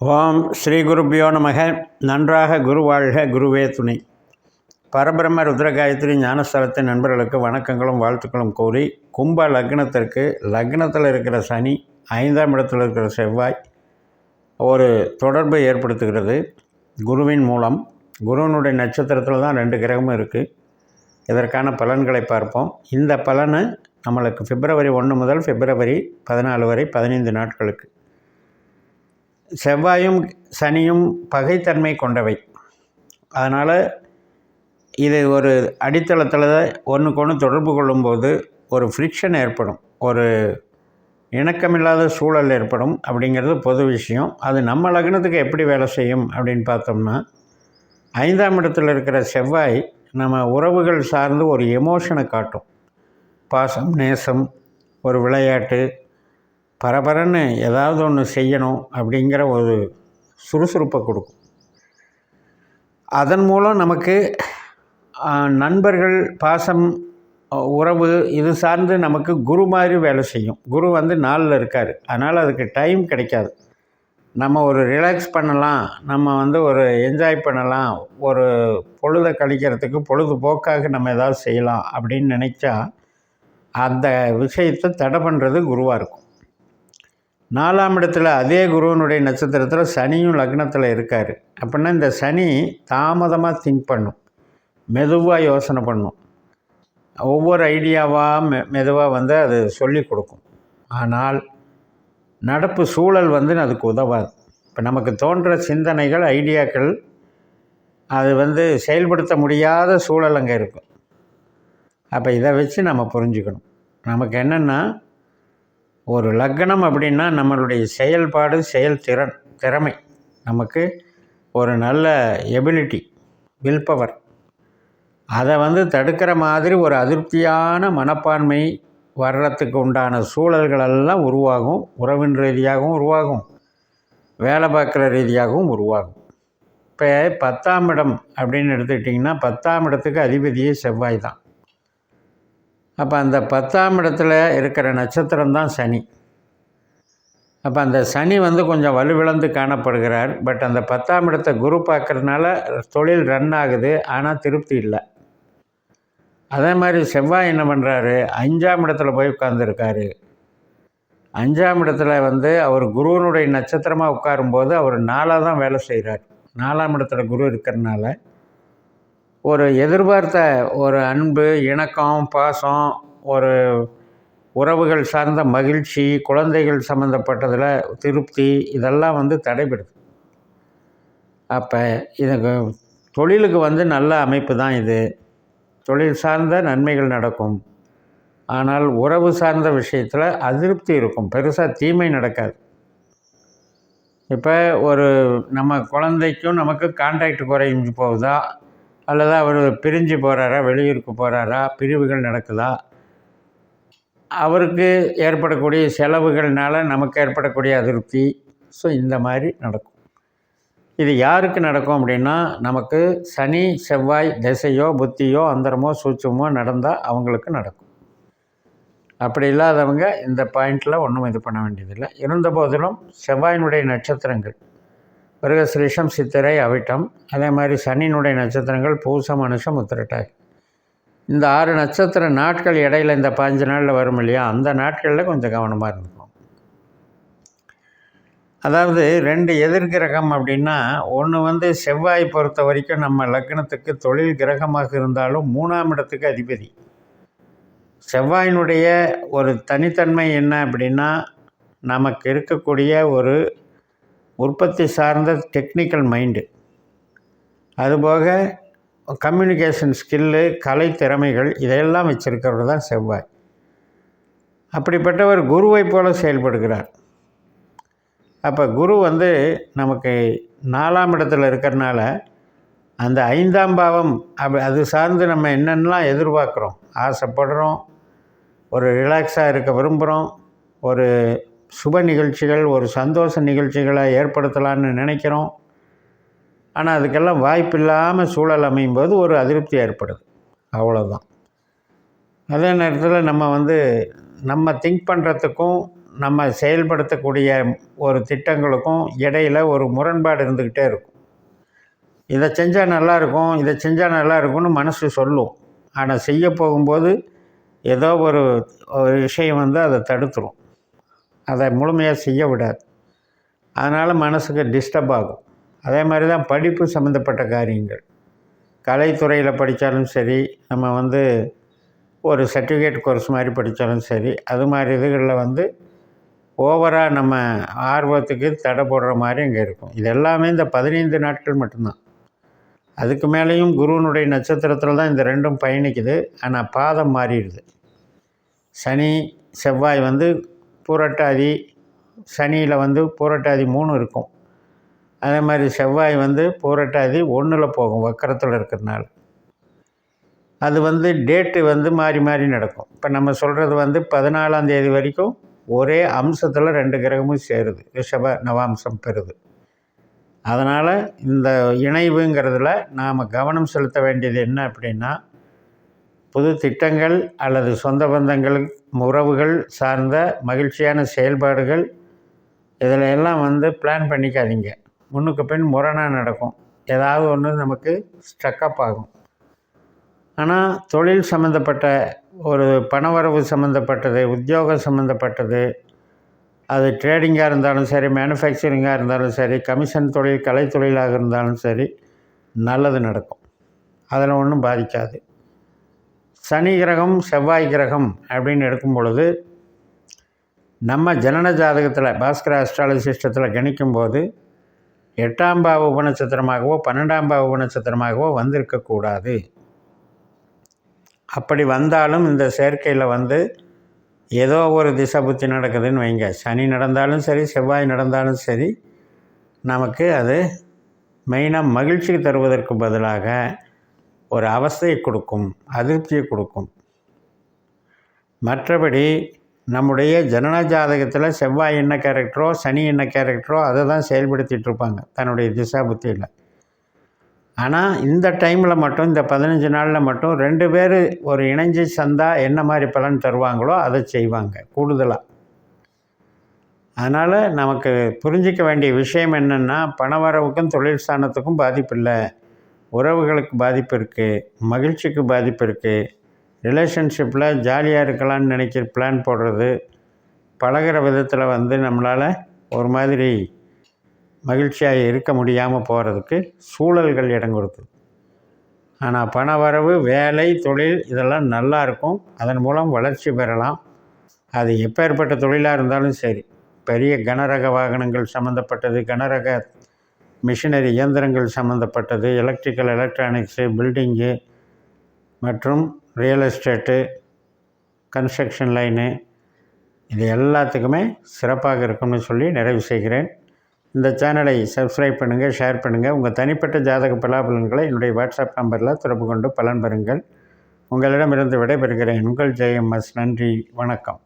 ஓம் ஸ்ரீ குருப்பியோ நமக. நன்றாக குரு வாழ்க, குருவே துணை. பரபிரம்ம ருத்ரகாயத்ரி ஞானஸ்தலத்தின் நண்பர்களுக்கு வணக்கங்களும் வாழ்த்துக்களும் கூறி, கும்ப லக்னத்திற்கு லக்னத்தில் இருக்கிற சனி, 5ஆம் இடத்தில் இருக்கிற செவ்வாய் ஒரு தொடர்பை ஏற்படுத்துகிறது குருவின் மூலம். குருவினுடைய நட்சத்திரத்தில் தான் 2 கிரகமும் இருக்குது. இதற்கான பலன்களை பார்ப்போம். இந்த பலனை நம்மளுக்கு பிப்ரவரி 1 முதல் பிப்ரவரி 14 வரை 15 நாட்களுக்கு. செவ்வாயும் சனியும் பகைத்தன்மை கொண்டவை. அதனால் இது ஒரு அடித்தளத்தில் ஒன்றுக்கு ஒன்று தொடர்பு கொள்ளும்போது ஒரு ஃப்ரிக்ஷன் ஏற்படும், ஒரு இணக்கமில்லாத சூழல் ஏற்படும். அப்படிங்கிறது பொது விஷயம். அது நம்ம லக்னத்துக்கு எப்படி வேலை செய்யும் அப்படின்னு பார்த்தோம்னா, 5ஆம் இடத்தில் இருக்கிற செவ்வாய் நம்ம உறவுகள் சார்ந்து ஒரு எமோஷனை காட்டும். பாசம், நேசம், ஒரு விளையாட்டு, பரபரன்னு ஏதாவது ஒன்று செய்யணும் அப்படிங்கிற ஒரு சுறுசுறுப்பை கொடுக்கும். அதன் மூலம் நமக்கு நண்பர்கள், பாசம், உறவு இது சார்ந்து நமக்கு குரு மாதிரி வேலை செய்யும். குரு 4ல் இருக்கார். அதனால் அதுக்கு டைம் கிடைக்காது. நம்ம ஒரு ரிலாக்ஸ் பண்ணலாம், நம்ம ஒரு என்ஜாய் பண்ணலாம், ஒரு பொழுதை கழிக்கிறதுக்கு பொழுதுபோக்காக நம்ம ஏதாவது செய்யலாம் அப்படின்னு நினச்சா அந்த விஷயத்தை தடை பண்ணுறது குருவாக இருக்கும். 4ஆம் இடத்துல அதே குருவனுடைய நட்சத்திரத்தில் சனியும் லக்னத்தில் இருக்கார். அப்படின்னா இந்த சனி தாமதமாக திங்க் பண்ணும், மெதுவாக யோசனை பண்ணும், ஒவ்வொரு ஐடியாவாக மெதுவாக அது சொல்லி கொடுக்கும். ஆனால் நடப்பு சூழல் அதுக்கு உதவாது. இப்போ நமக்கு தோன்ற சிந்தனைகள், ஐடியாக்கள் அது செயல்படுத்த முடியாத சூழல் அங்கே இருக்கும். அப்போ இதை வச்சு நம்ம புரிஞ்சுக்கணும். நமக்கு என்னென்னா, ஒரு லக்னம் அப்படின்னா நம்மளுடைய செயல்பாடு, திறமை, நமக்கு ஒரு நல்ல எபிலிட்டி, வில் பவர், அதை தடுக்கிற மாதிரி ஒரு அதிருப்தியான மனப்பான்மை வர்றதுக்கு உண்டான சூழல்களெல்லாம் உருவாகும். உறவின் ரீதியாகவும் உருவாகும், வேலை பார்க்குற ரீதியாகவும் உருவாகும். இப்போ 10ஆம் இடம் அப்படின்னு எடுத்துக்கிட்டிங்கன்னா, 10ஆம் இடத்துக்கு அதிபதியே செவ்வாய் தான். அப்போ அந்த 10ஆம் இடத்துல இருக்கிற நட்சத்திரம் தான் சனி. அப்போ அந்த சனி கொஞ்சம் வலுவிழந்து காணப்படுகிறார். பட் அந்த 10ஆம் இடத்தை குரு பார்க்கறதுனால தொழில் ரன் ஆகுது, ஆனால் திருப்தி இல்லை. அதே மாதிரி செவ்வாய் என்ன பண்ணுறாரு, 5ஆம் இடத்துல போய் உட்கார்ந்துருக்காரு. 5ஆம் இடத்துல அவர் குருவனுடைய நட்சத்திரமாக உட்காரும்போது அவர் 4ஆக தான் வேலை செய்கிறார். 4ஆம் இடத்துல குரு இருக்கிறதுனால ஒரு எதிர்பார்த்த ஒரு அன்பு, இணக்கம், பாசம், ஒரு உறவுகள் சார்ந்த மகிழ்ச்சி, குழந்தைகள் சம்மந்தப்பட்டதில் திருப்தி, இதெல்லாம் தடைபடுது. அப்போ இதுக்கு தொழிலுக்கு நல்ல அமைப்பு தான் இது. தொழில் சார்ந்த நன்மைகள் நடக்கும். ஆனால் உறவு சார்ந்த விஷயத்தில் அதிருப்தி இருக்கும், பெருசாக தீமை நடக்காது. இப்போ ஒரு நம்ம குழந்தைக்கும் நமக்கு கான்டாக்ட் குறைஞ்சி போகுதா, அல்லது அவர் பிரிஞ்சு போகிறாரா, வெளியூருக்கு போகிறாரா, பிரிவுகள் நடக்குதா, அவருக்கு ஏற்படக்கூடிய செலவுகள்னால நமக்கு ஏற்படக்கூடிய அதிருப்தி, ஸோ இந்த மாதிரி நடக்கும். இது யாருக்கு நடக்கும் அப்படின்னா, நமக்கு சனி செவ்வாய் திசையோ புத்தியோ அந்தரமோ சூட்சமோ நடந்தால் அவங்களுக்கு நடக்கும். அப்படி இல்லாதவங்க இந்த பாயிண்டில் ஒன்றும் இது பண்ண வேண்டியதில்லை. இருந்த போதிலும் செவ்வாயினுடைய நட்சத்திரங்கள் மிருகசிரீஷம், சித்திரை, அவிட்டம், அதே மாதிரி சனியினுடைய நட்சத்திரங்கள் பூசம், அனுஷம், உத்திரட்டாதி. இந்த 6 நட்சத்திர நாட்கள் இடையில் இந்த 5 நாளில் வரும் இல்லையா, அந்த நாட்களில் கொஞ்சம் கவனமாக இருந்துக்கணும். அதாவது 2 எதிர்கிரகம் அப்படின்னா, ஒன்று செவ்வாய் பொறுத்த வரைக்கும் நம்ம லக்னத்துக்கு தொழில் கிரகமாக இருந்தாலும் 3ஆம் இடத்துக்கு அதிபதி. செவ்வாயினுடைய ஒரு தனித்தன்மை என்ன அப்படின்னா, நமக்கு இருக்கக்கூடிய ஒரு உற்பத்தி சார்ந்த டெக்னிக்கல் மைண்டு, அதுபோக கம்யூனிகேஷன் ஸ்கில்லு, கலை திறமைகள், இதையெல்லாம் வச்சுருக்கிறவர் தான் செவ்வாய். அப்படிப்பட்டவர் குருவை போல செயல்படுகிறார். அப்போ குரு நமக்கு 4ஆம் இடத்துல இருக்கிறனால அந்த 5ஆம் பாவம் அது சார்ந்து நம்ம என்னென்னலாம் எதிர்பார்க்குறோம், ஆசைப்படுறோம், ஒரு ரிலாக்ஸாக இருக்க விரும்புகிறோம், ஒரு சுப நிகழ்ச்சிகள், ஒரு சந்தோஷ நிகழ்ச்சிகளை ஏற்படுத்தலான்னு நினைக்கிறோம். ஆனால் அதுக்கெல்லாம் வாய்ப்பு இல்லாமல் சூழல் அமையும் போது ஒரு அதிருப்தி ஏற்படுது, அவ்வளோதான். அதே நேரத்தில் நம்ம நம்ம திங்க் பண்ணுறதுக்கும் நம்ம செயல்படுத்தக்கூடிய ஒரு திட்டங்களுக்கும் இடையில் ஒரு முரண்பாடு இருந்துக்கிட்டே இருக்கும். இதை செஞ்சால் நல்லாயிருக்கும், இதை செஞ்சால் நல்லா இருக்கும்னு மனசு சொல்லும். ஆனால் செய்ய போகும்போது ஏதோ ஒரு விஷயம் வந்து அதை தடுத்துரும், அதை முழுமையாக செய்ய விடாது. அதனால் மனசுக்கு டிஸ்டர்ப் ஆகும். அதே மாதிரி தான் படிப்பு சம்மந்தப்பட்ட காரியங்கள், கலைத்துறையில் படித்தாலும் சரி, நம்ம வந்து ஒரு சர்டிஃபிகேட் கோர்ஸ் மாதிரி படித்தாலும் சரி, அது மாதிரி இதுகளில் வந்து ஓவராக நம்ம ஆர்வத்துக்கு தடை போடுற மாதிரி அங்கே இருக்கும். இது எல்லாமே இந்த 15 நாட்கள் மட்டும்தான். அதுக்கு மேலேயும் குருவனுடைய நட்சத்திரத்தில் தான் இந்த ரெண்டும் பயணிக்குது. ஆனால் பாதம் மாறிடுது. சனி செவ்வாய் வந்து பூரட்டாதி, சனியில் வந்து பூரட்டாதி 3 இருக்கும். அதே மாதிரி செவ்வாய் வந்து பூரட்டாதி 1 போகும், வக்கரத்தில் இருக்கிறதுனால. அது வந்து டேட்டு வந்து மாறி மாறி நடக்கும். இப்போ நம்ம சொல்கிறது வந்து 14ஆம் தேதி வரைக்கும் ஒரே அம்சத்தில் 2 கிரகமும் சேருது, ரிஷப நவாம்சம் பெறுது. அதனால் இந்த இணைவுங்கிறதுல நாம் கவனம் செலுத்த வேண்டியது என்ன அப்படின்னா, புது திட்டங்கள் அல்லது சொந்த பந்தங்கள், உறவுகள் சார்ந்த மகிழ்ச்சியான செயல்பாடுகள், இதில் எல்லாம் வந்து பிளான் பண்ணிக்காதீங்க. முன்னுக்கு பின் முரணாக நடக்கும். ஏதாவது ஒன்று நமக்கு ஸ்ட்ரக்கப் ஆகும். ஆனால் தொழில் சம்மந்தப்பட்ட ஒரு பணவரவு சம்மந்தப்பட்டது, உத்தியோகம் சம்மந்தப்பட்டது, அது ட்ரேடிங்காக இருந்தாலும் சரி, மேனுஃபேக்சரிங்காக இருந்தாலும் சரி, கமிஷன் தொழில், கலைத்தொழிலாக இருந்தாலும் சரி, நல்லது நடக்கும். அதில் ஒன்றும் பாதிக்காது. சனி கிரகம் செவ்வாய் கிரகம் அப்படின்னு எடுக்கும் பொழுது, நம்ம ஜனன ஜாதகத்தில் பாஸ்கர அஸ்ட்ராலஜி சிஸ்டத்தில் கணிக்கும்போது 8ஆம் பாவ உபநட்சத்திரமாகவோ 12ஆம் பாவ உபநட்சத்திரமாகவோ வந்திருக்கக்கூடாது. அப்படி வந்தாலும் இந்த சேர்க்கையில் வந்து ஏதோ ஒரு திசை புத்தி நடக்குதுன்னு வைங்க. சனி நடந்தாலும் சரி, செவ்வாய் நடந்தாலும் சரி, நமக்கு அது மெயினாக மகிழ்ச்சி தருவதற்கு பதிலாக ஒரு அவஸ்தையை கொடுக்கும், அதிருப்தியை கொடுக்கும். மற்றபடி நம்முடைய ஜனன ஜாதகத்தில் செவ்வாய் என்ன கேரக்டரோ, சனி என்ன கேரக்டரோ அதை தான் செயல்படுத்திகிட்டு இருப்பாங்க தன்னுடைய திசா புத்தியில். ஆனால் இந்த டைமில் மட்டும், இந்த 15 நாளில் மட்டும் 2 பேர் ஒரு இணைஞ்சு சந்தா என்ன மாதிரி பலன் தருவாங்களோ அதை செய்வாங்க கூடுதலாக. அதனால் நமக்கு புரிஞ்சிக்க வேண்டிய விஷயம் என்னென்னா, பணவரவுக்கும் தொழில் ஸ்தானத்துக்கும் பாதிப்பு இல்லை, உறவுகளுக்கு பாதிப்பு இருக்குது, மகிழ்ச்சிக்கு பாதிப்பு இருக்குது. ரிலேஷன்ஷிப்பில் ஜாலியாக இருக்கலான்னு நினைக்கிற பிளான் போடுறது, பழகிற விதத்தில் வந்து நம்மளால் ஒரு மாதிரி மகிழ்ச்சியாக இருக்க முடியாமல் போகிறதுக்கு சூழல்கள் இடம் கொடுக்குது. ஆனால் பண வரவு, வேலை, தொழில் இதெல்லாம் நல்லா இருக்கும். அதன் மூலம் வளர்ச்சி பெறலாம். அது எப்பேற்பட்ட தொழிலாக இருந்தாலும் சரி, பெரிய கனரக வாகனங்கள் சம்மந்தப்பட்டது, கனரக மிஷினரி இயந்திரங்கள் சம்மந்தப்பட்டது, எலக்ட்ரிக்கல், எலக்ட்ரானிக்ஸு, பில்டிங்கு மற்றும் ரியல் எஸ்டேட்டு, கன்ஸ்ட்ரக்ஷன் லைனு, இது எல்லாத்துக்குமே சிறப்பாக இருக்கும்னு சொல்லி நிறைவு செய்கிறேன். இந்த சேனலை சப்ஸ்கிரைப் பண்ணுங்கள், ஷேர் பண்ணுங்கள். உங்கள் தனிப்பட்ட ஜாதக பலாபலன்களை என்னுடைய வாட்ஸ்அப் நம்பரில் தொடர்பு கொண்டு பலன் பெறுங்கள். உங்களிடமிருந்து விடைபெறுகிறேன். உங்கள் ஜெயம் எஸ். நன்றி, வணக்கம்.